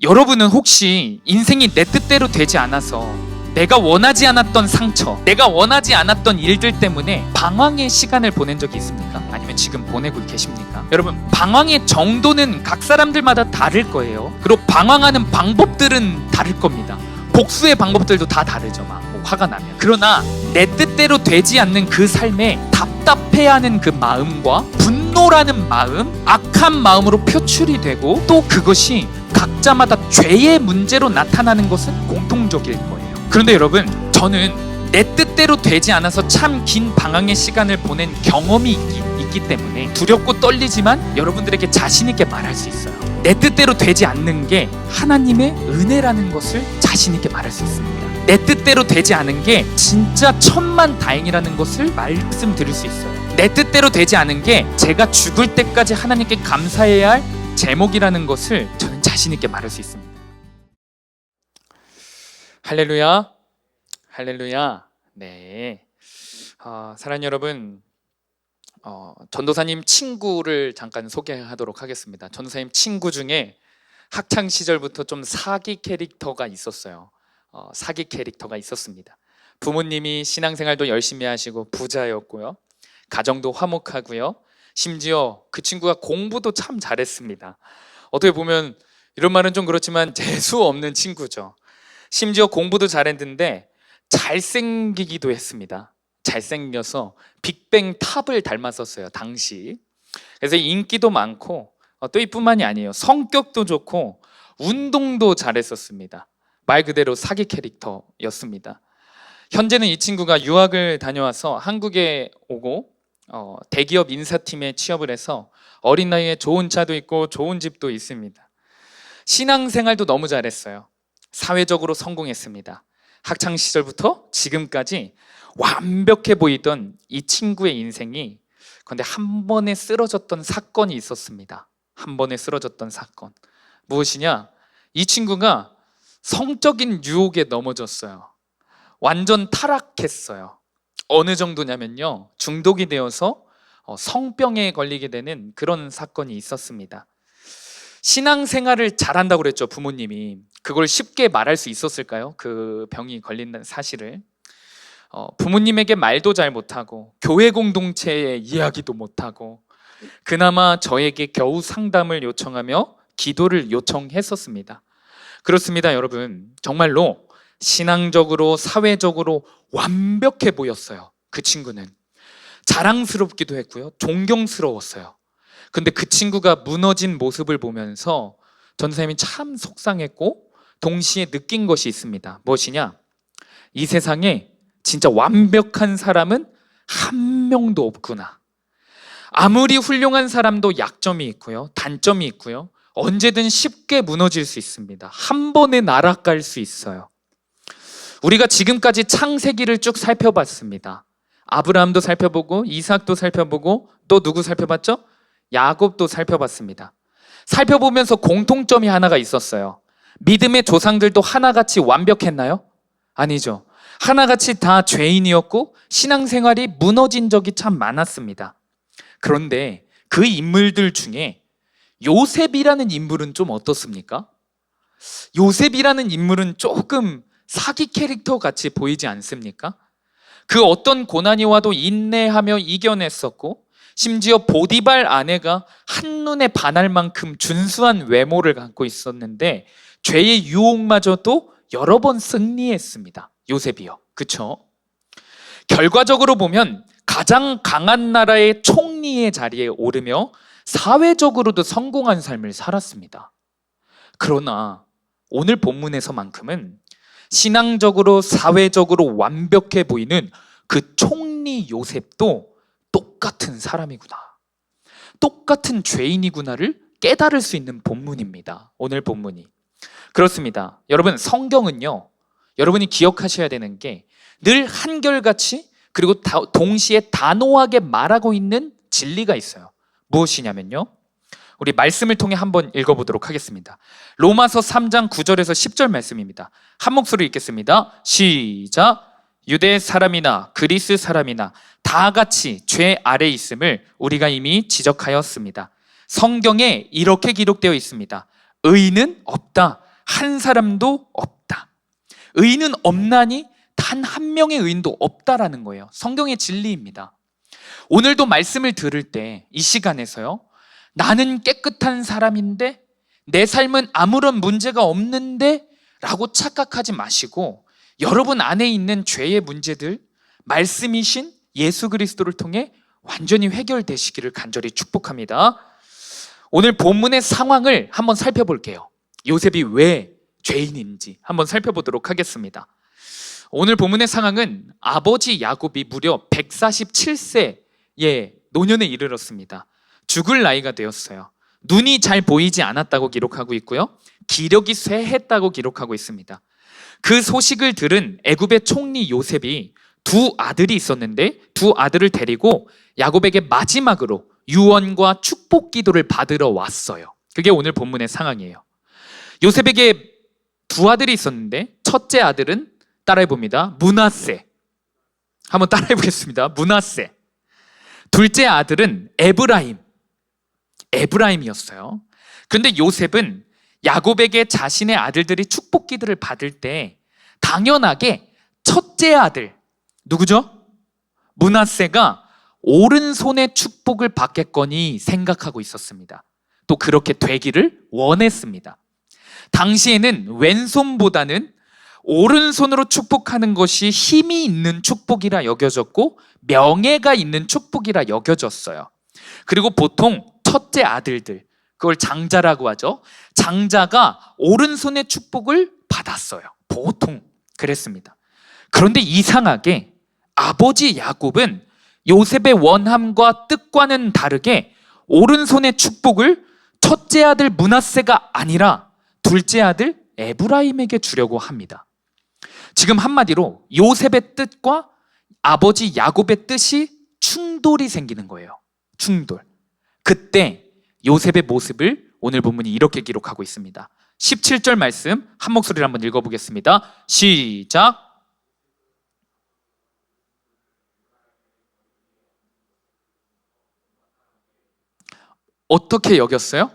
여러분은 혹시 인생이 내 뜻대로 되지 않아서 내가 원하지 않았던 상처, 내가 원하지 않았던 일들 때문에 방황의 시간을 보낸 적이 있습니까? 아니면 지금 보내고 계십니까? 여러분, 방황의 정도는 각 사람들마다 다를 거예요. 그리고 방황하는 방법들은 다를 겁니다. 복수의 방법들도 다 다르죠. 막 화가 나면. 그러나 내 뜻대로 되지 않는 그 삶에 답답해하는 그 마음과 분노라는 마음, 악한 마음으로 표출이 되고, 또 그것이 각자마다 죄의 문제로 나타나는 것은 공통적일 거예요. 그런데 여러분, 저는 내 뜻대로 되지 않아서 참 긴 방황의 시간을 보낸 경험이 있기 때문에 두렵고 떨리지만 여러분들에게 자신 있게 말할 수 있어요. 내 뜻대로 되지 않는 게 하나님의 은혜라는 것을 자신 있게 말할 수 있습니다. 내 뜻대로 되지 않은 게 진짜 천만다행이라는 것을 말씀드릴 수 있어요. 내 뜻대로 되지 않은 게 제가 죽을 때까지 하나님께 감사해야 할 제목이라는 것을 저는 자신 있게 말할 수 있습니다. 할렐루야, 할렐루야. 네, 사랑하는 여러분, 전도사님 친구를 잠깐 소개하도록 하겠습니다. 전도사님 친구 중에 학창 시절부터 좀 사기 캐릭터가 있었어요. 사기 캐릭터가 있었습니다. 부모님이 신앙생활도 열심히 하시고 부자였고요, 가정도 화목하고요, 심지어 그 친구가 공부도 참 잘했습니다. 어떻게 보면 이런 말은 좀 그렇지만 재수 없는 친구죠. 심지어 공부도 잘했는데 잘생기기도 했습니다. 잘생겨서 빅뱅 탑을 닮았었어요, 당시. 그래서 인기도 많고, 또 이뿐만이 아니에요. 성격도 좋고 운동도 잘했었습니다. 말 그대로 사기 캐릭터였습니다. 현재는 이 친구가 유학을 다녀와서 한국에 오고 대기업 인사팀에 취업을 해서 어린 나이에 좋은 차도 있고 좋은 집도 있습니다. 신앙생활도 너무 잘했어요. 사회적으로 성공했습니다. 학창 시절부터 지금까지 완벽해 보이던 이 친구의 인생이, 그런데 한 번에 쓰러졌던 사건이 있었습니다. 한 번에 쓰러졌던 사건. 무엇이냐? 이 친구가 성적인 유혹에 넘어졌어요. 완전 타락했어요. 어느 정도냐면요, 중독이 되어서 성병에 걸리게 되는 그런 사건이 있었습니다. 신앙생활을 잘한다고 그랬죠, 부모님이. 그걸 쉽게 말할 수 있었을까요? 그 병이 걸린다는 사실을. 부모님에게 말도 잘 못하고 교회 공동체에 이야기도 못하고 그나마 저에게 겨우 상담을 요청하며 기도를 요청했었습니다. 그렇습니다, 여러분. 정말로 신앙적으로 사회적으로 완벽해 보였어요. 그 친구는 자랑스럽기도 했고요, 존경스러웠어요. 근데 그 친구가 무너진 모습을 보면서 전도사님이 참 속상했고 동시에 느낀 것이 있습니다. 무엇이냐? 이 세상에 진짜 완벽한 사람은 한 명도 없구나. 아무리 훌륭한 사람도 약점이 있고요, 단점이 있고요, 언제든 쉽게 무너질 수 있습니다. 한 번에 날아갈 수 있어요. 우리가 지금까지 창세기를 쭉 살펴봤습니다. 아브라함도 살펴보고 이삭도 살펴보고 또 누구 살펴봤죠? 야곱도 살펴봤습니다. 살펴보면서 공통점이 하나가 있었어요. 믿음의 조상들도 하나같이 완벽했나요? 아니죠. 하나같이 다 죄인이었고 신앙생활이 무너진 적이 참 많았습니다. 그런데 그 인물들 중에 요셉이라는 인물은 좀 어떻습니까? 요셉이라는 인물은 조금 사기 캐릭터 같이 보이지 않습니까? 그 어떤 고난이 와도 인내하며 이겨냈었고, 심지어 보디발 아내가 한눈에 반할 만큼 준수한 외모를 갖고 있었는데 죄의 유혹마저도 여러 번 승리했습니다. 요셉이요. 그쵸? 결과적으로 보면 가장 강한 나라의 총리의 자리에 오르며 사회적으로도 성공한 삶을 살았습니다. 그러나 오늘 본문에서만큼은 신앙적으로 사회적으로 완벽해 보이는 그 총리 요셉도 똑같은 사람이구나, 똑같은 죄인이구나를 깨달을 수 있는 본문입니다. 오늘 본문이. 그렇습니다. 여러분, 성경은요, 여러분이 기억하셔야 되는 게 늘 한결같이 그리고 동시에 단호하게 말하고 있는 진리가 있어요. 무엇이냐면요, 우리 말씀을 통해 한번 읽어보도록 하겠습니다. 로마서 3장 9절에서 10절 말씀입니다. 한 목소리 읽겠습니다. 시작. 유대 사람이나 그리스 사람이나 다 같이 죄 아래 있음을 우리가 이미 지적하였습니다. 성경에 이렇게 기록되어 있습니다. 의인은 없다. 한 사람도 없다. 의인은 없나니 단 한 명의 의인도 없다라는 거예요. 성경의 진리입니다. 오늘도 말씀을 들을 때 이 시간에서요, 나는 깨끗한 사람인데 내 삶은 아무런 문제가 없는데 라고 착각하지 마시고, 여러분 안에 있는 죄의 문제들 말씀이신 예수 그리스도를 통해 완전히 해결되시기를 간절히 축복합니다. 오늘 본문의 상황을 한번 살펴볼게요. 요셉이 왜 죄인인지 한번 살펴보도록 하겠습니다. 오늘 본문의 상황은 아버지 야곱이 무려 147세의 노년에 이르렀습니다. 죽을 나이가 되었어요. 눈이 잘 보이지 않았다고 기록하고 있고요, 기력이 쇠했다고 기록하고 있습니다. 그 소식을 들은 애굽의 총리 요셉이 두 아들이 있었는데 두 아들을 데리고 야곱에게 마지막으로 유언과 축복 기도를 받으러 왔어요. 그게 오늘 본문의 상황이에요. 요셉에게 두 아들이 있었는데 첫째 아들은 따라해봅니다. 므낫세. 한번 따라해보겠습니다. 므낫세. 둘째 아들은 에브라임이었어요. 그런데 요셉은 야곱에게 자신의 아들들이 축복 기도를 받을 때 당연하게 첫째 아들, 누구죠? 므낫세가 오른손의 축복을 받겠거니 생각하고 있었습니다. 또 그렇게 되기를 원했습니다. 당시에는 왼손보다는 오른손으로 축복하는 것이 힘이 있는 축복이라 여겨졌고 명예가 있는 축복이라 여겨졌어요. 그리고 보통 첫째 아들들, 그걸 장자라고 하죠. 장자가 오른손의 축복을 받았어요. 보통 그랬습니다. 그런데 이상하게 아버지 야곱은 요셉의 원함과 뜻과는 다르게 오른손의 축복을 첫째 아들 므낫세가 아니라 둘째 아들 에브라임에게 주려고 합니다. 지금 한마디로 요셉의 뜻과 아버지 야곱의 뜻이 충돌이 생기는 거예요. 충돌. 그때 요셉의 모습을 오늘 본문이 이렇게 기록하고 있습니다. 17절 말씀 한 목소리로 한번 읽어보겠습니다. 시작. 어떻게 여겼어요?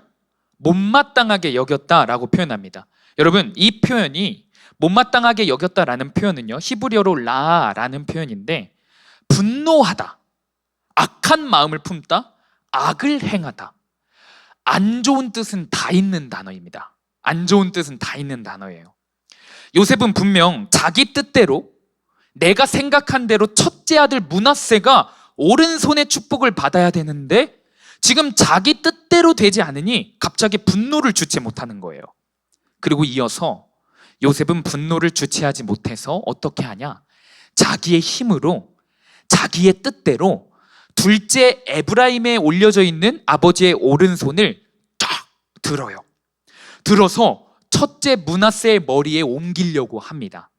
못마땅하게 여겼다라고 표현합니다. 여러분, 이 표현이 못마땅하게 여겼다라는 표현은요, 히브리어로 라라는 표현인데 분노하다, 악한 마음을 품다, 악을 행하다, 안 좋은 뜻은 다 있는 단어입니다. 안 좋은 뜻은 다 있는 단어예요. 요셉은 분명 자기 뜻대로, 내가 생각한 대로 첫째 아들 므낫세가 오른손의 축복을 받아야 되는데 지금 자기 뜻대로 되지 않으니 갑자기 분노를 주체 못하는 거예요. 그리고 이어서 요셉은 분노를 주체하지 못해서 어떻게 하냐? 자기의 힘으로, 자기의 뜻대로 둘째 에브라임에 올려져 있는 아버지의 오른손을 쫙 들어요. 들어서 첫째 므낫세의 머리에 옮기려고 합니다.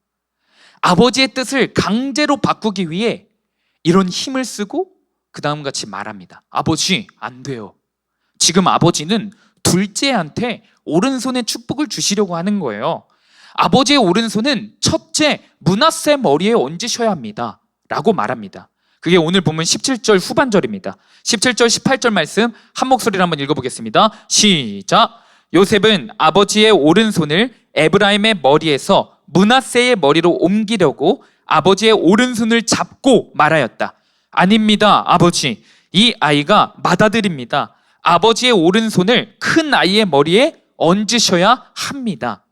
아버지의 뜻을 강제로 바꾸기 위해 이런 힘을 쓰고 그 다음 같이 말합니다. 아버지, 안 돼요. 지금 아버지는 둘째한테 오른손에 축복을 주시려고 하는 거예요. 아버지의 오른손은 첫째 므낫세 머리에 얹으셔야 합니다 라고 말합니다. 그게 오늘 보면 17절 후반절입니다. 17절 18절 말씀 한 목소리로 한번 읽어보겠습니다. 시작. 요셉은 아버지의 오른손을 에브라임의 머리에서 므낫세의 머리로 옮기려고 아버지의 오른손을 잡고 말하였다. 아닙니다, 아버지. 이 아이가 맏아들입니다. 아버지의 오른손을 큰 아이의 머리에 얹으셔야 합니다.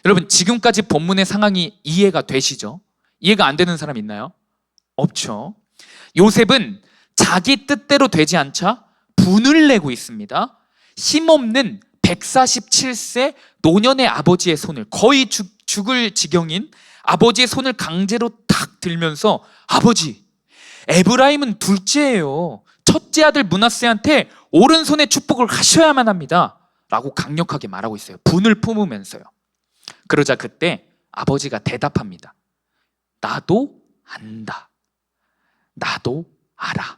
여러분, 지금까지 본문의 상황이 이해가 되시죠? 이해가 안 되는 사람 있나요? 없죠. 요셉은 자기 뜻대로 되지 않자 분을 내고 있습니다. 힘없는 147세 노년의 아버지의 손을, 거의 죽을 지경인 아버지의 손을 강제로 탁 들면서, 아버지, 에브라임은 둘째예요. 첫째 아들 므낫세한테 오른손의 축복을 하셔야만 합니다 라고 강력하게 말하고 있어요. 분을 품으면서요. 그러자 그때 아버지가 대답합니다. 나도 안다. 나도 알아.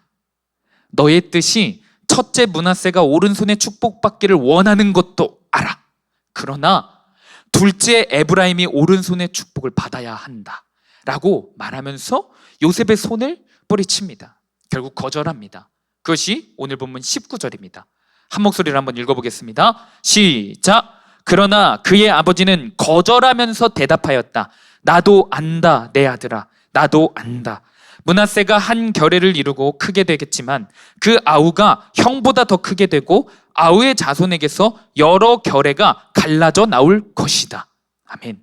너의 뜻이 첫째 므낫세가 오른손에 축복받기를 원하는 것도 알아. 그러나 둘째 에브라임이 오른손에 축복을 받아야 한다 라고 말하면서 요셉의 손을 뿌리칩니다. 결국 거절합니다. 그것이 오늘 본문 19절입니다. 한 목소리로 한번 읽어보겠습니다. 시작. 그러나 그의 아버지는 거절하면서 대답하였다. 나도 안다, 내 아들아. 나도 안다. 므낫세가 한 결례를 이루고 크게 되겠지만 그 아우가 형보다 더 크게 되고 아우의 자손에게서 여러 결례가 갈라져 나올 것이다. 아멘.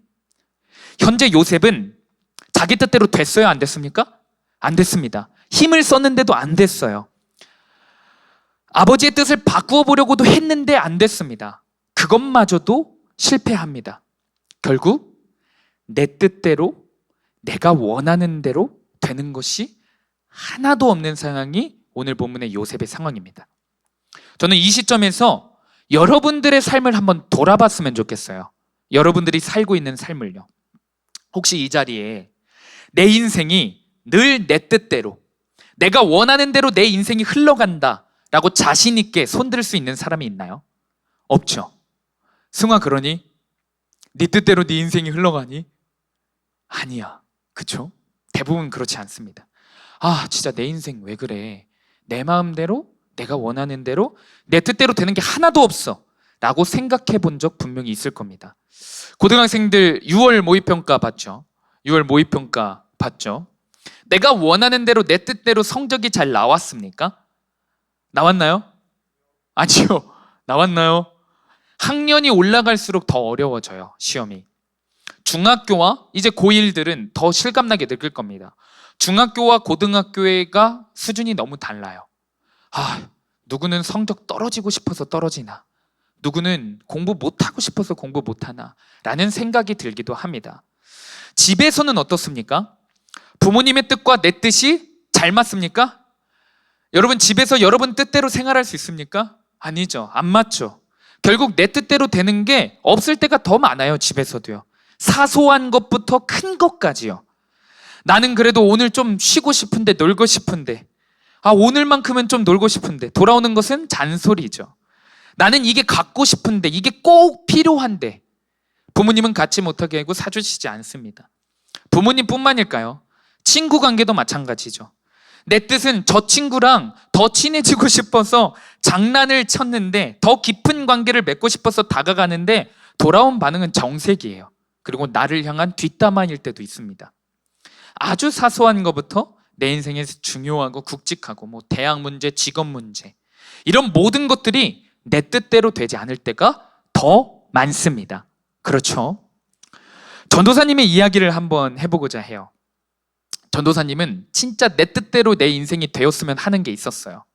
현재 요셉은 자기 뜻대로 됐어요? 안 됐습니까? 안 됐습니다. 힘을 썼는데도 안 됐어요. 아버지의 뜻을 바꾸어 보려고도 했는데 안 됐습니다. 그것마저도 실패합니다. 결국 내 뜻대로, 내가 원하는 대로 되는 것이 하나도 없는 상황이 오늘 본문의 요셉의 상황입니다. 저는 이 시점에서 여러분들의 삶을 한번 돌아봤으면 좋겠어요. 여러분들이 살고 있는 삶을요. 혹시 이 자리에 내 인생이 늘 내 뜻대로, 내가 원하는 대로 내 인생이 흘러간다 라고 자신 있게 손들 수 있는 사람이 있나요? 없죠. 승화, 그러니? 네 뜻대로 네 인생이 흘러가니? 아니야. 그쵸? 대부분 그렇지 않습니다. 아, 진짜 내 인생 왜 그래? 내 마음대로, 내가 원하는 대로, 내 뜻대로 되는 게 하나도 없어 라고 생각해 본 적 분명히 있을 겁니다. 고등학생들 6월 모의평가 봤죠? 6월 모의평가 봤죠? 내가 원하는 대로 내 뜻대로 성적이 잘 나왔습니까? 나왔나요? 아니요. 나왔나요? 학년이 올라갈수록 더 어려워져요, 시험이. 중학교와 이제 고1들은 더 실감나게 느낄 겁니다. 중학교와 고등학교가 수준이 너무 달라요. 아, 누구는 성적 떨어지고 싶어서 떨어지나, 누구는 공부 못하고 싶어서 공부 못하나 라는 생각이 들기도 합니다. 집에서는 어떻습니까? 부모님의 뜻과 내 뜻이 잘 맞습니까? 여러분, 집에서 여러분 뜻대로 생활할 수 있습니까? 아니죠. 안 맞죠. 결국 내 뜻대로 되는 게 없을 때가 더 많아요. 집에서도요. 사소한 것부터 큰 것까지요. 나는 그래도 오늘 좀 쉬고 싶은데, 놀고 싶은데, 오늘만큼은 좀 놀고 싶은데 돌아오는 것은 잔소리죠. 나는 이게 갖고 싶은데, 이게 꼭 필요한데 부모님은 갖지 못하게 하고 사주시지 않습니다. 부모님뿐만일까요? 친구 관계도 마찬가지죠. 내 뜻은 저 친구랑 더 친해지고 싶어서 장난을 쳤는데, 더 깊은 관계를 맺고 싶어서 다가가는데 돌아온 반응은 정색이에요. 그리고 나를 향한 뒷담화일 때도 있습니다. 아주 사소한 것부터 내 인생에서 중요하고 굵직하고 대학 문제, 직업 문제, 이런 모든 것들이 내 뜻대로 되지 않을 때가 더 많습니다. 그렇죠? 전도사님의 이야기를 한번 해보고자 해요. 전도사님은 진짜 내 뜻대로 내 인생이 되었으면 하는 게 있었어요.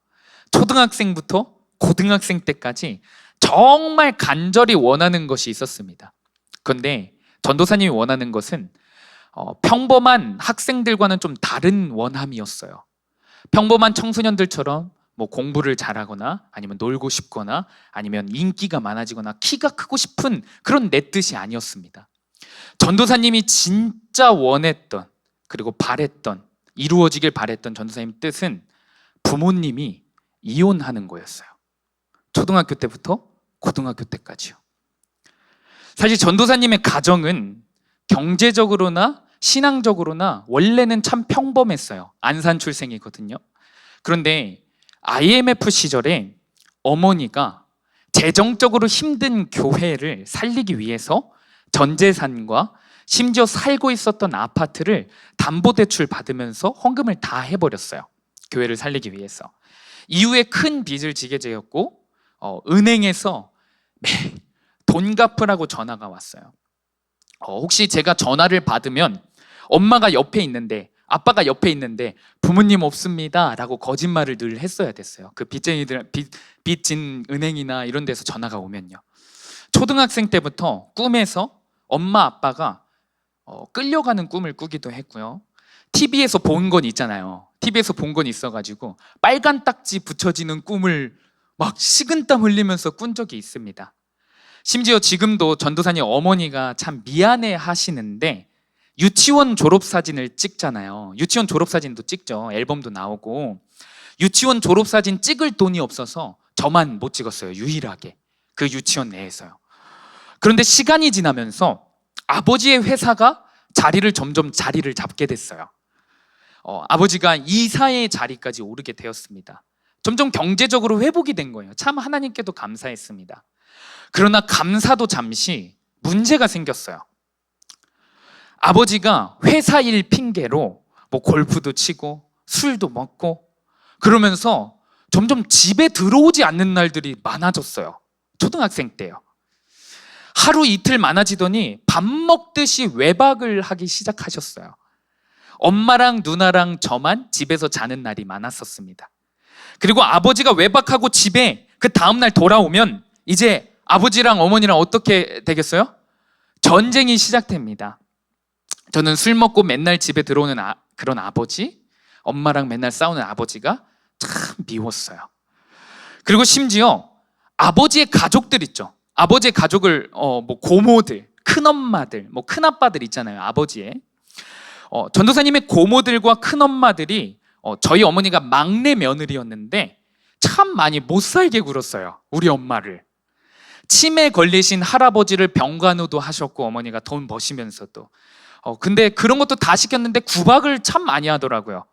초등학생부터 고등학생 때까지 정말 간절히 원하는 것이 있었습니다. 그런데 전도사님이 원하는 것은 평범한 학생들과는 좀 다른 원함이었어요. 평범한 청소년들처럼 공부를 잘하거나 아니면 놀고 싶거나 아니면 인기가 많아지거나 키가 크고 싶은 그런 내 뜻이 아니었습니다. 전도사님이 진짜 원했던, 그리고 바랬던, 이루어지길 바랬던 전도사님 뜻은 부모님이 이혼하는 거였어요. 초등학교 때부터 고등학교 때까지요. 사실 전도사님의 가정은 경제적으로나 신앙적으로나 원래는 참 평범했어요. 안산 출생이거든요. 그런데 IMF 시절에 어머니가 재정적으로 힘든 교회를 살리기 위해서 전 재산과 심지어 살고 있었던 아파트를 담보대출 받으면서 헌금을 다 해버렸어요. 교회를 살리기 위해서. 이후에 큰 빚을 지게 되었고 은행에서 매일 돈 갚으라고 전화가 왔어요. 혹시 제가 전화를 받으면 엄마가 옆에 있는데, 아빠가 옆에 있는데 부모님 없습니다 라고 거짓말을 늘 했어야 됐어요. 그 빚진 은행이나 이런 데서 전화가 오면요. 초등학생 때부터 꿈에서 엄마 아빠가 끌려가는 꿈을 꾸기도 했고요. TV에서 본 건 있잖아요. TV에서 본 건 있어가지고 빨간 딱지 붙여지는 꿈을 막 식은땀 흘리면서 꾼 적이 있습니다. 심지어 지금도 전도사님 어머니가 참 미안해 하시는데, 유치원 졸업사진을 찍잖아요. 유치원 졸업사진도 찍죠. 앨범도 나오고. 유치원 졸업사진 찍을 돈이 없어서 저만 못 찍었어요. 유일하게. 그 유치원 내에서요. 그런데 시간이 지나면서 아버지의 회사가 점점 자리를 잡게 됐어요. 아버지가 이사의 자리까지 오르게 되었습니다. 점점 경제적으로 회복이 된 거예요. 참 하나님께도 감사했습니다. 그러나 감사도 잠시 문제가 생겼어요. 아버지가 회사 일 핑계로 뭐 골프도 치고 술도 먹고 그러면서 점점 집에 들어오지 않는 날들이 많아졌어요. 초등학생 때요. 하루 이틀 많아지더니 밥 먹듯이 외박을 하기 시작하셨어요. 엄마랑 누나랑 저만 집에서 자는 날이 많았었습니다. 그리고 아버지가 외박하고 집에 그 다음날 돌아오면 이제 아버지랑 어머니랑 어떻게 되겠어요? 전쟁이 시작됩니다. 저는 술 먹고 맨날 집에 들어오는 그런 아버지, 엄마랑 맨날 싸우는 아버지가 참 미웠어요. 그리고 심지어 아버지의 가족들 있죠. 아버지의 가족을 뭐 고모들, 큰엄마들, 뭐 큰아빠들 있잖아요. 아버지의 전도사님의 고모들과 큰엄마들이 저희 어머니가 막내 며느리였는데 참 많이 못 살게 굴었어요. 우리 엄마를. 치매 걸리신 할아버지를 병간호도 하셨고 어머니가 돈 버시면서도 근데 그런 것도 다 시켰는데 구박을 참 많이 하더라고요.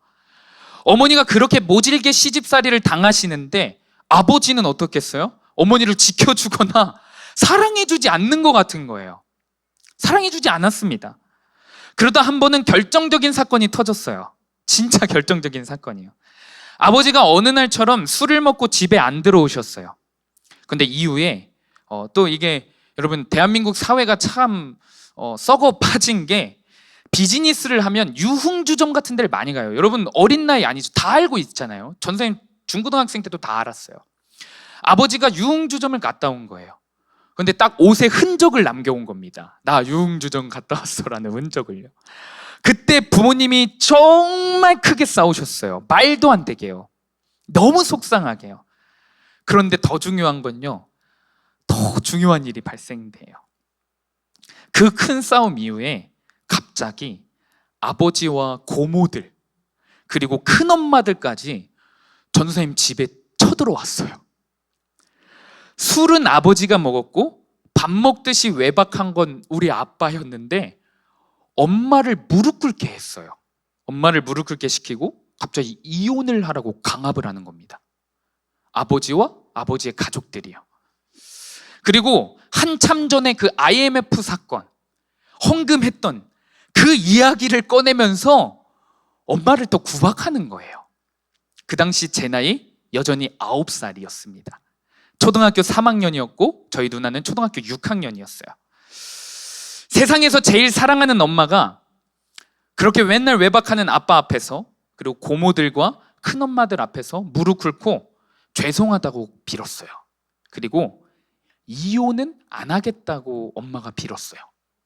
어머니가 그렇게 모질게 시집살이를 당하시는데 아버지는 어떻겠어요? 어머니를 지켜주거나 사랑해주지 않는 것 같은 거예요. 사랑해주지 않았습니다. 그러다 한 번은 결정적인 사건이 터졌어요. 진짜 결정적인 사건이에요. 아버지가 어느 날처럼 술을 먹고 집에 안 들어오셨어요. 근데 이후에 또 이게 여러분 대한민국 사회가 참 썩어 빠진 게 비즈니스를 하면 유흥주점 같은 데를 많이 가요. 여러분 어린 나이 아니죠. 다 알고 있잖아요. 전생님 중고등학생 때도 다 알았어요. 아버지가 유흥주점을 갔다 온 거예요. 근데 딱 옷에 흔적을 남겨온 겁니다. 나 유흥주점 갔다 왔어라는 흔적을요. 그때 부모님이 정말 크게 싸우셨어요. 말도 안 되게요. 너무 속상하게요. 그런데 더 중요한 건요. 더 중요한 일이 발생돼요. 그 큰 싸움 이후에 갑자기 아버지와 고모들 그리고 큰엄마들까지 전도사님 집에 쳐들어왔어요. 술은 아버지가 먹었고 밥 먹듯이 외박한 건 우리 아빠였는데 엄마를 무릎 꿇게 했어요. 엄마를 무릎 꿇게 시키고 갑자기 이혼을 하라고 강압을 하는 겁니다. 아버지와 아버지의 가족들이요. 그리고 한참 전에 그 IMF 사건, 헌금했던 그 이야기를 꺼내면서 엄마를 또 구박하는 거예요. 그 당시 제 나이 여전히 9살이었습니다. 초등학교 3학년이었고 저희 누나는 초등학교 6학년이었어요. 세상에서 제일 사랑하는 엄마가 그렇게 맨날 외박하는 아빠 앞에서 그리고 고모들과 큰엄마들 앞에서 무릎 꿇고 죄송하다고 빌었어요. 그리고 이혼은 안 하겠다고 엄마가 빌었어요.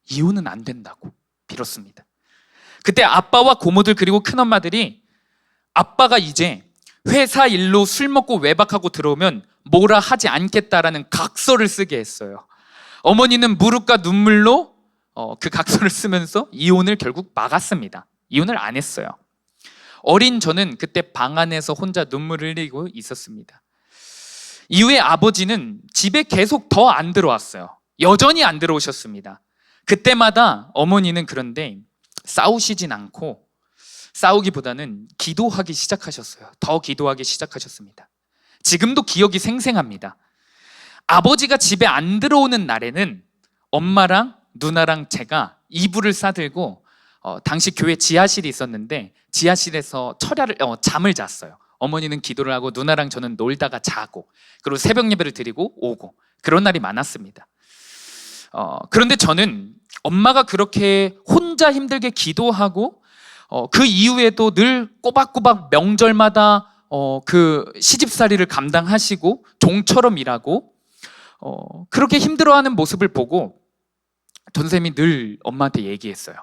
이혼은 안 된다고 빌었습니다. 그때 아빠와 고모들 그리고 큰엄마들이 아빠가 이제 회사 일로 술 먹고 외박하고 들어오면 뭐라 하지 않겠다라는 각서를 쓰게 했어요. 어머니는 무릎과 눈물로 그 각서를 쓰면서 이혼을 결국 막았습니다. 이혼을 안 했어요. 어린 저는 그때 방 안에서 혼자 눈물을 흘리고 있었습니다. 이후에 아버지는 집에 계속 더 안 들어왔어요. 여전히 안 들어오셨습니다. 그때마다 어머니는 그런데 싸우시진 않고 싸우기보다는 기도하기 시작하셨어요. 더 기도하기 시작하셨습니다. 지금도 기억이 생생합니다. 아버지가 집에 안 들어오는 날에는 엄마랑 누나랑 제가 이불을 싸들고 당시 교회 지하실이 있었는데 지하실에서 잠을 잤어요. 어머니는 기도를 하고 누나랑 저는 놀다가 자고 그리고 새벽 예배를 드리고 오고 그런 날이 많았습니다. 그런데 저는 엄마가 그렇게 혼자 힘들게 기도하고 그 이후에도 늘 꼬박꼬박 명절마다 그 시집살이를 감당하시고 종처럼 일하고 그렇게 힘들어하는 모습을 보고 전쌤이 늘 엄마한테 얘기했어요.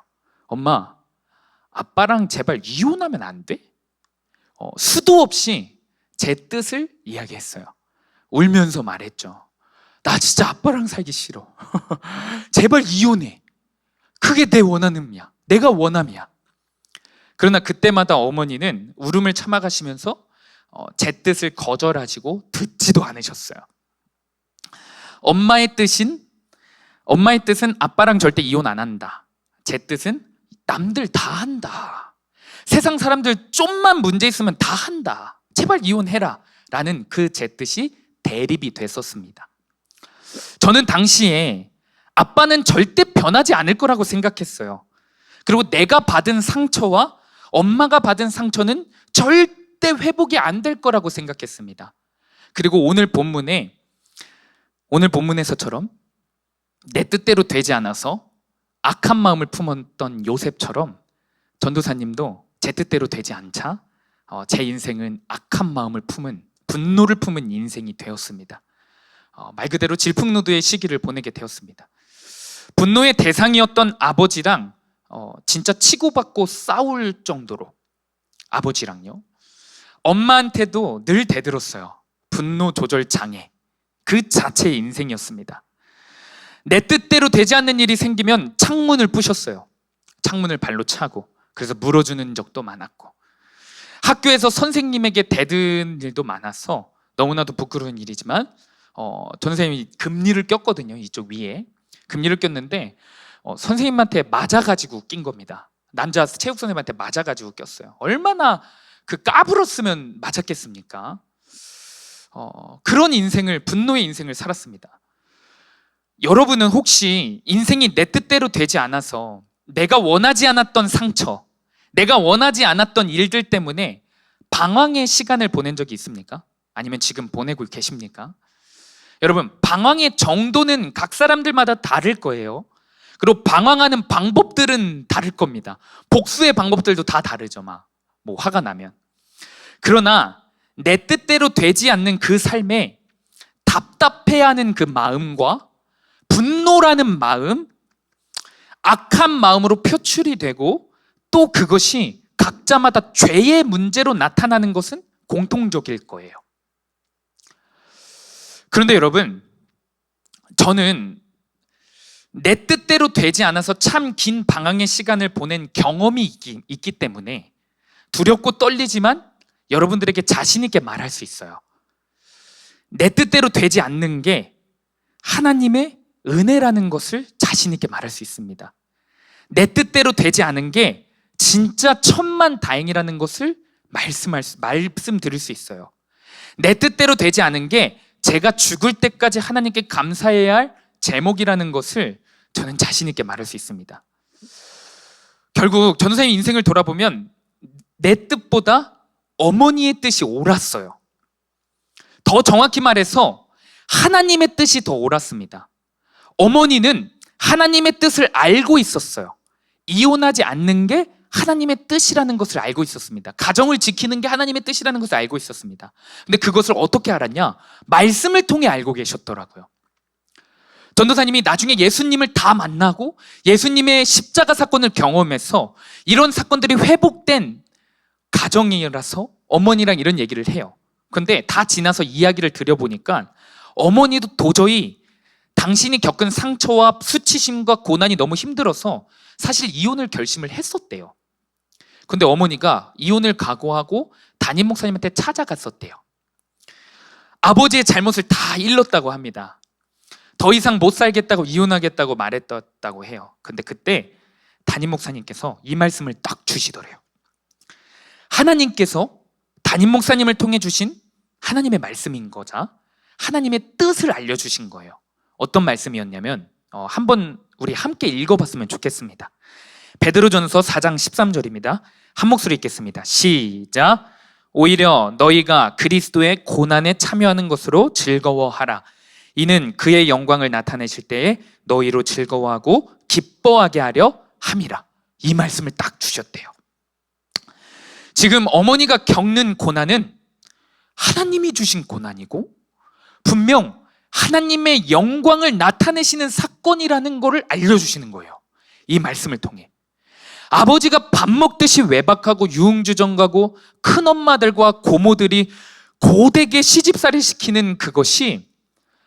엄마, 아빠랑 제발 이혼하면 안 돼? 수도 없이 제 뜻을 이야기했어요. 울면서 말했죠. 나 진짜 아빠랑 살기 싫어. 제발 이혼해. 그게 내 원함이야. 내가 원함이야. 그러나 그때마다 어머니는 울음을 참아가시면서 제 뜻을 거절하시고 듣지도 않으셨어요. 엄마의 뜻은 아빠랑 절대 이혼 안 한다. 제 뜻은 남들 다 한다. 세상 사람들 좀만 문제 있으면 다 한다. 제발 이혼해라. 라는 그 제 뜻이 대립이 됐었습니다. 저는 당시에 아빠는 절대 변하지 않을 거라고 생각했어요. 그리고 내가 받은 상처와 엄마가 받은 상처는 절대 회복이 안 될 거라고 생각했습니다. 그리고 오늘 본문에서처럼 내 뜻대로 되지 않아서 악한 마음을 품었던 요셉처럼 전도사님도 제 뜻대로 되지 않자 제 인생은 악한 마음을 품은, 분노를 품은 인생이 되었습니다. 말 그대로 질풍노도의 시기를 보내게 되었습니다. 분노의 대상이었던 아버지랑 진짜 치고받고 싸울 정도로, 아버지랑요, 엄마한테도 늘 대들었어요. 분노 조절 장애, 그 자체의 인생이었습니다. 내 뜻대로 되지 않는 일이 생기면 창문을 부셨어요. 창문을 발로 차고, 그래서 물어주는 적도 많았고, 학교에서 선생님에게 대든 일도 많아서 너무나도 부끄러운 일이지만 전 선생님이 금리를 꼈거든요. 이쪽 위에 금리를 꼈는데 선생님한테 맞아가지고 낀 겁니다. 남자 체육 선생님한테 맞아가지고 꼈어요. 얼마나 그 까불었으면 맞았겠습니까? 그런 인생을, 분노의 인생을 살았습니다. 여러분은 혹시 인생이 내 뜻대로 되지 않아서 내가 원하지 않았던 상처, 내가 원하지 않았던 일들 때문에 방황의 시간을 보낸 적이 있습니까? 아니면 지금 보내고 계십니까? 여러분, 방황의 정도는 각 사람들마다 다를 거예요. 그리고 방황하는 방법들은 다를 겁니다. 복수의 방법들도 다 다르죠. 뭐 화가 나면. 그러나 내 뜻대로 되지 않는 그 삶에 답답해하는 그 마음과 분노라는 마음, 악한 마음으로 표출이 되고, 또 그것이 각자마다 죄의 문제로 나타나는 것은 공통적일 거예요. 그런데 여러분, 저는 내 뜻대로 되지 않아서 참 긴 방황의 시간을 보낸 경험이 있기 때문에 두렵고 떨리지만 여러분들에게 자신 있게 말할 수 있어요. 내 뜻대로 되지 않는 게 하나님의 은혜라는 것을 자신 있게 말할 수 있습니다. 내 뜻대로 되지 않은 게 진짜 천만다행이라는 것을 말씀드릴 수 있어요. 내 뜻대로 되지 않은 게 제가 죽을 때까지 하나님께 감사해야 할 제목이라는 것을 저는 자신 있게 말할 수 있습니다. 결국 전도사님 인생을 돌아보면 내 뜻보다 어머니의 뜻이 옳았어요. 더 정확히 말해서 하나님의 뜻이 더 옳았습니다. 어머니는 하나님의 뜻을 알고 있었어요. 이혼하지 않는 게 하나님의 뜻이라는 것을 알고 있었습니다. 가정을 지키는 게 하나님의 뜻이라는 것을 알고 있었습니다. 근데 그것을 어떻게 알았냐? 말씀을 통해 알고 계셨더라고요. 전도사님이 나중에 예수님을 다 만나고 예수님의 십자가 사건을 경험해서 이런 사건들이 회복된 가정이라서 어머니랑 이런 얘기를 해요. 그런데 다 지나서 이야기를 들여보니까 어머니도 도저히 당신이 겪은 상처와 수치심과 고난이 너무 힘들어서 사실 이혼을 결심을 했었대요. 근데 어머니가 이혼을 각오하고 담임 목사님한테 찾아갔었대요. 아버지의 잘못을 다 일렀다고 합니다. 더 이상 못 살겠다고 이혼하겠다고 말했다고 해요. 근데 그때 담임 목사님께서 이 말씀을 딱 주시더래요. 하나님께서 담임 목사님을 통해 주신 하나님의 말씀인 거자 하나님의 뜻을 알려주신 거예요. 어떤 말씀이었냐면 한번 우리 함께 읽어봤으면 좋겠습니다. 베드로전서 4장 13절입니다. 한 목소리 읽겠습니다. 시작. 오히려 너희가 그리스도의 고난에 참여하는 것으로 즐거워하라. 이는 그의 영광을 나타내실 때에 너희로 즐거워하고 기뻐하게 하려 함이라. 이 말씀을 딱 주셨대요. 지금 어머니가 겪는 고난은 하나님이 주신 고난이고 분명 하나님의 영광을 나타내시는 사건이라는 것을 알려주시는 거예요. 이 말씀을 통해. 아버지가 밥 먹듯이 외박하고 유흥주점 가고 큰엄마들과 고모들이 고되게 시집살이 시키는 그것이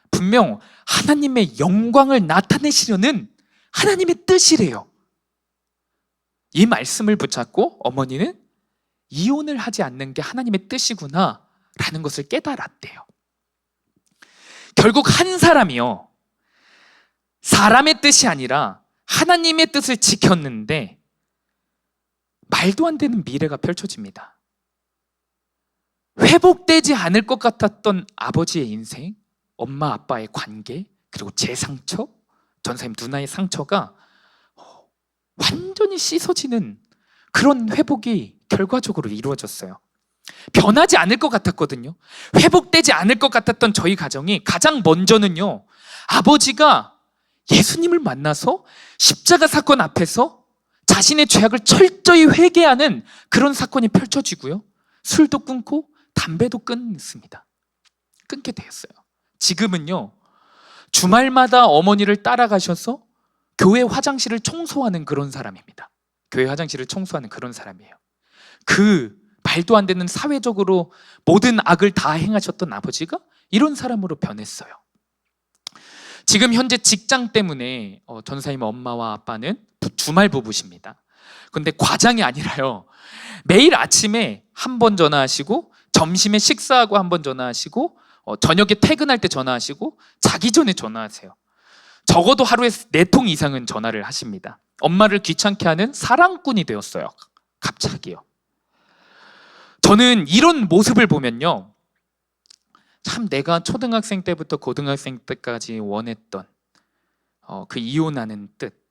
분명 하나님의 영광을 나타내시려는 하나님의 뜻이래요. 이 말씀을 붙잡고 어머니는 이혼을 하지 않는 게 하나님의 뜻이구나 라는 것을 깨달았대요. 결국 한 사람이요, 사람의 뜻이 아니라 하나님의 뜻을 지켰는데 말도 안 되는 미래가 펼쳐집니다. 회복되지 않을 것 같았던 아버지의 인생, 엄마 아빠의 관계, 그리고 제 상처, 전사님 누나의 상처가 완전히 씻어지는 그런 회복이 결과적으로 이루어졌어요. 변하지 않을 것 같았거든요. 회복되지 않을 것 같았던 저희 가정이 가장 먼저는요, 아버지가 예수님을 만나서 십자가 사건 앞에서 자신의 죄악을 철저히 회개하는 그런 사건이 펼쳐지고요, 술도 끊고 담배도 끊습니다. 끊게 되었어요. 지금은요, 주말마다 어머니를 따라가셔서 교회 화장실을 청소하는 그런 사람입니다. 교회 화장실을 청소하는 그런 사람이에요. 그 말도 안 되는 사회적으로 모든 악을 다 행하셨던 아버지가 이런 사람으로 변했어요. 지금 현재 직장 때문에 전사님 엄마와 아빠는 주말 부부십니다. 근데 과장이 아니라요, 매일 아침에 한 번 전화하시고, 점심에 식사하고 한 번 전화하시고, 저녁에 퇴근할 때 전화하시고, 자기 전에 전화하세요. 적어도 하루에 4통 이상은 전화를 하십니다. 엄마를 귀찮게 하는 사랑꾼이 되었어요. 갑자기요. 저는 이런 모습을 보면요, 참 내가 초등학생 때부터 고등학생 때까지 원했던 그 이혼하는 뜻,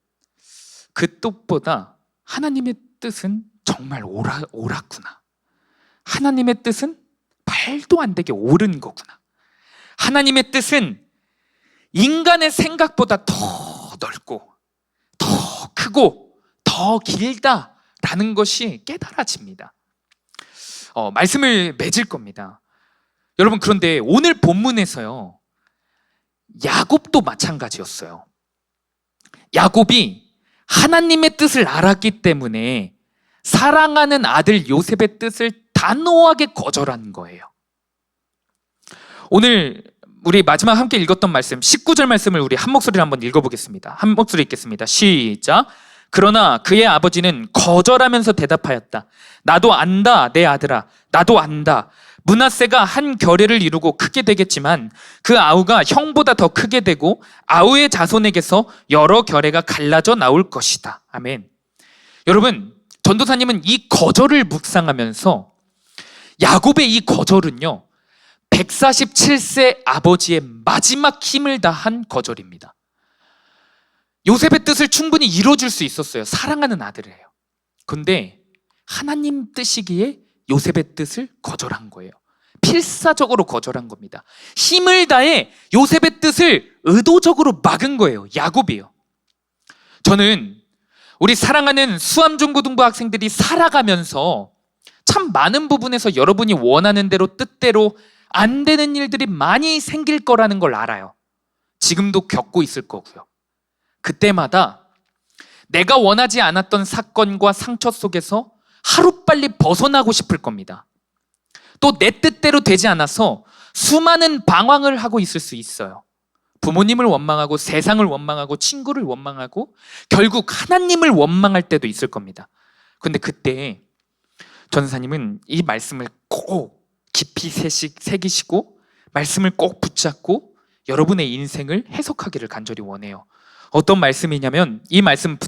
그 뜻보다 하나님의 뜻은 정말 옳았구나. 하나님의 뜻은 말도 안 되게 옳은 거구나. 하나님의 뜻은 인간의 생각보다 더 넓고 더 크고 더 길다라는 것이 깨달아집니다. 말씀을 맺을 겁니다. 여러분, 그런데 오늘 본문에서요, 야곱도 마찬가지였어요. 야곱이 하나님의 뜻을 알았기 때문에 사랑하는 아들 요셉의 뜻을 단호하게 거절한 거예요. 오늘 우리 마지막 함께 읽었던 말씀, 19절 말씀을 우리 한 목소리로 한번 읽어보겠습니다. 한 목소리 읽겠습니다. 시작. 그러나 그의 아버지는 거절하면서 대답하였다. 나도 안다, 내 아들아. 나도 안다. 므낫세가 한 결례를 이루고 크게 되겠지만 그 아우가 형보다 더 크게 되고 아우의 자손에게서 여러 결례가 갈라져 나올 것이다. 아멘. 여러분, 전도사님은 이 거절을 묵상하면서 야곱의 이 거절은요, 147세 아버지의 마지막 힘을 다한 거절입니다. 요셉의 뜻을 충분히 이뤄줄 수 있었어요. 사랑하는 아들이에요. 근데 하나님 뜻이기에 요셉의 뜻을 거절한 거예요. 필사적으로 거절한 겁니다. 힘을 다해 요셉의 뜻을 의도적으로 막은 거예요. 야곱이에요. 저는 우리 사랑하는 수암중고등부 학생들이 살아가면서 참 많은 부분에서 여러분이 원하는 대로 뜻대로 안 되는 일들이 많이 생길 거라는 걸 알아요. 지금도 겪고 있을 거고요. 그때마다 내가 원하지 않았던 사건과 상처 속에서 하루빨리 벗어나고 싶을 겁니다. 또 내 뜻대로 되지 않아서 수많은 방황을 하고 있을 수 있어요. 부모님을 원망하고 세상을 원망하고 친구를 원망하고 결국 하나님을 원망할 때도 있을 겁니다. 근데 그때 전사님은 이 말씀을 꼭 깊이 새기시고 말씀을 꼭 붙잡고 여러분의 인생을 해석하기를 간절히 원해요. 어떤 말씀이냐면 이 말씀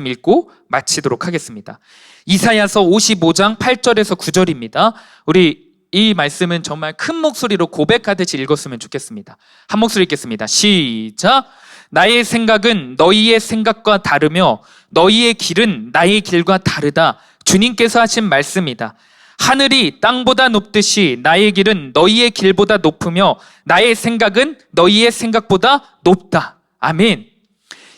읽고 마치도록 하겠습니다. 이사야서 55장 8절에서 9절입니다. 우리 이 말씀은 정말 큰 목소리로 고백하듯이 읽었으면 좋겠습니다. 한 목소리 읽겠습니다. 시작. 나의 생각은 너희의 생각과 다르며 너희의 길은 나의 길과 다르다. 주님께서 하신 말씀이다. 하늘이 땅보다 높듯이 나의 길은 너희의 길보다 높으며 나의 생각은 너희의 생각보다 높다. 아멘.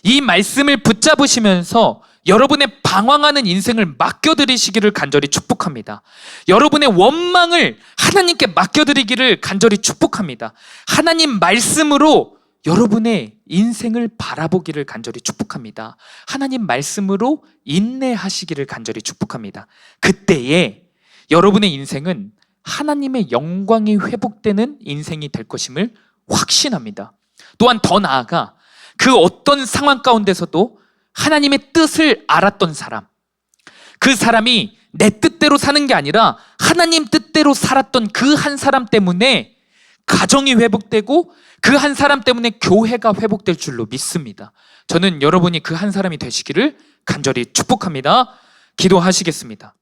이 말씀을 붙잡으시면서 여러분의 방황하는 인생을 맡겨드리시기를 간절히 축복합니다. 여러분의 원망을 하나님께 맡겨드리기를 간절히 축복합니다. 하나님 말씀으로 여러분의 인생을 바라보기를 간절히 축복합니다. 하나님 말씀으로 인내하시기를 간절히 축복합니다. 그때에 여러분의 인생은 하나님의 영광이 회복되는 인생이 될 것임을 확신합니다. 또한 더 나아가 그 어떤 상황 가운데서도 하나님의 뜻을 알았던 사람, 그 사람이 내 뜻대로 사는 게 아니라 하나님 뜻대로 살았던 그 한 사람 때문에 가정이 회복되고 그 한 사람 때문에 교회가 회복될 줄로 믿습니다. 저는 여러분이 그 한 사람이 되시기를 간절히 축복합니다. 기도하시겠습니다.